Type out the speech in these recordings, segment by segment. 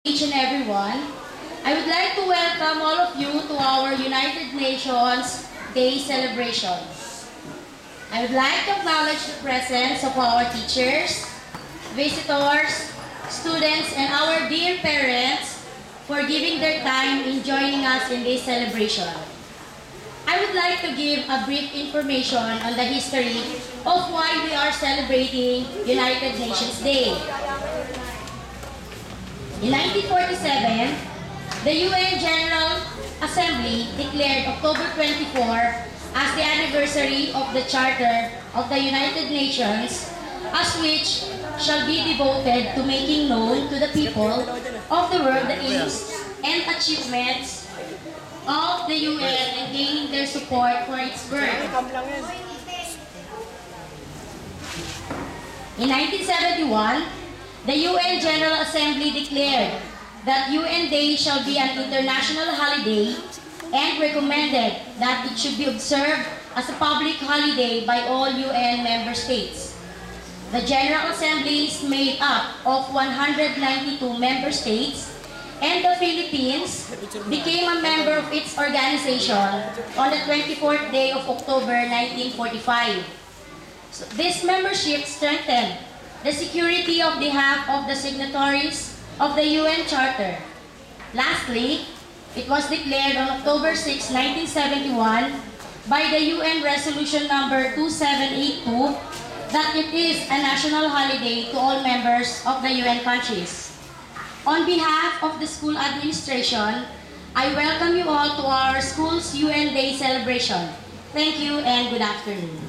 each and everyone. I would like to welcome all of you to our United Nations Day celebration. I would like to acknowledge the presence of our teachers, visitors, students, and our dear parents for giving their time in joining us in this celebration. I would like to give a brief information on the history of why we are celebrating United Nations Day. In 1947, the UN General Assembly declared October 24 as the anniversary of the Charter of the United Nations, as which shall be devoted to making known to the people of the world the aims and achievements of the UN and gaining their support for its work. In 1971, the UN General Assembly declared that UN Day shall be an international holiday and recommended that it should be observed as a public holiday by all UN member states. The General Assembly is made up of 192 member states, and the Philippines became a member of its organization on the 24th day of October 1945. So this membership strengthened the security of the half of the signatories of the UN Charter. Lastly, it was declared on October 6, 1971 by the UN Resolution number 2782 that it is a national holiday to all members of the UN countries. On behalf of the school administration, I welcome you all to our school's UN Day celebration. Thank you and good afternoon.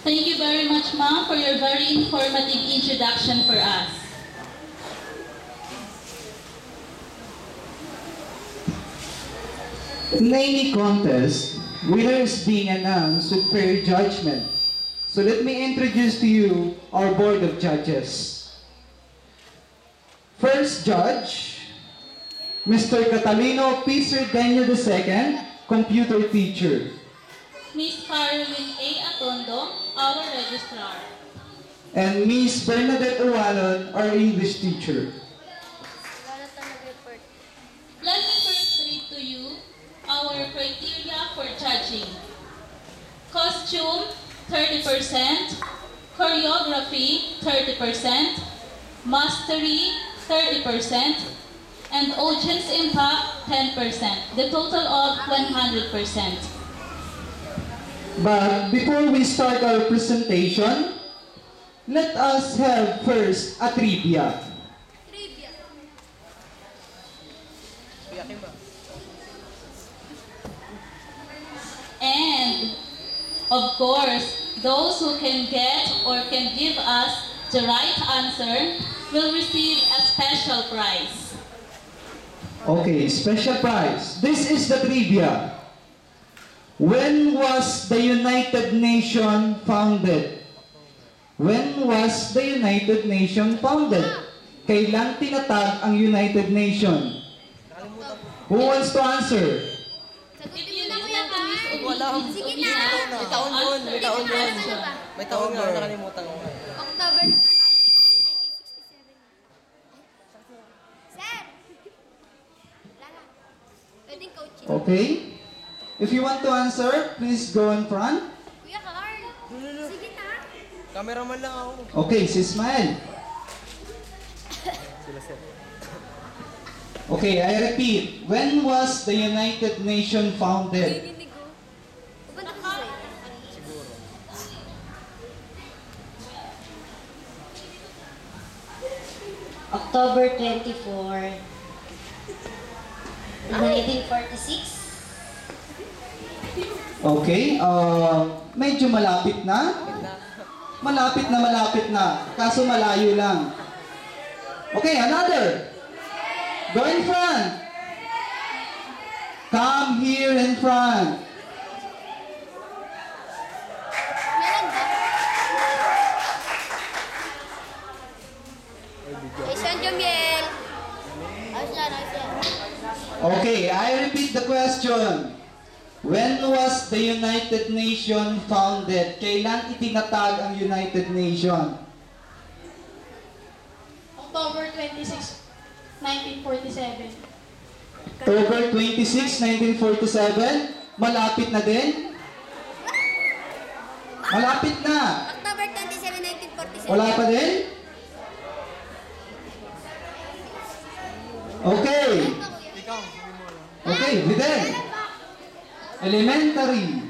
Thank you very much, ma'am, for your very informative introduction for us. In any contest, winners being announced with fair judgment. So let me introduce to you our board of judges. First judge, Mr. Catalino P. Daniel II, computer teacher. Miss Caroline A. Atondo, our registrar. And Miss Bernadette Uwalon, our English teacher. Let me first read to you our criteria for judging. Costume, 30%. Choreography, 30%. Mastery, 30%. And audience impact, 10%. The total of 100%. But before we start our presentation, let us have first a trivia. And, of course, those who can get or can give us the right answer will receive a special prize. Okay, special prize. This is the trivia. When was the United Nations founded? When was the United Nations founded? Kailan tinatag ang United Nation? Who wants to answer? If you listen to Miss Wala. Obina, Sige na. May taon yun. May taon yun. May taon yun. Nakalimutan ko. October 1967. Sir! Lala. Pwedeng coaching. Okay. If you want to answer, please go in front. Kuya Carl. Sige na. Cameraman lang ako. Okay, si Ismael. Okay, I repeat. When was the United Nations founded? Narinig ko. Ba't ako sa'yo? October 24, 1946. Okay, medyo malapit na. Malapit na. Kaso malayo lang. Okay, another. Go in front. Come here in front. Meron ba? Ay, San Jomiel. Ayos yan. Okay, I repeat the question. When was the United Nation founded? Kailan itinatag ang United Nation? October 26, 1947. October 26, 1947? Malapit na din? Malapit na. October 27, 1947. Wala pa din? Okay. Okay, Videl. Elementary.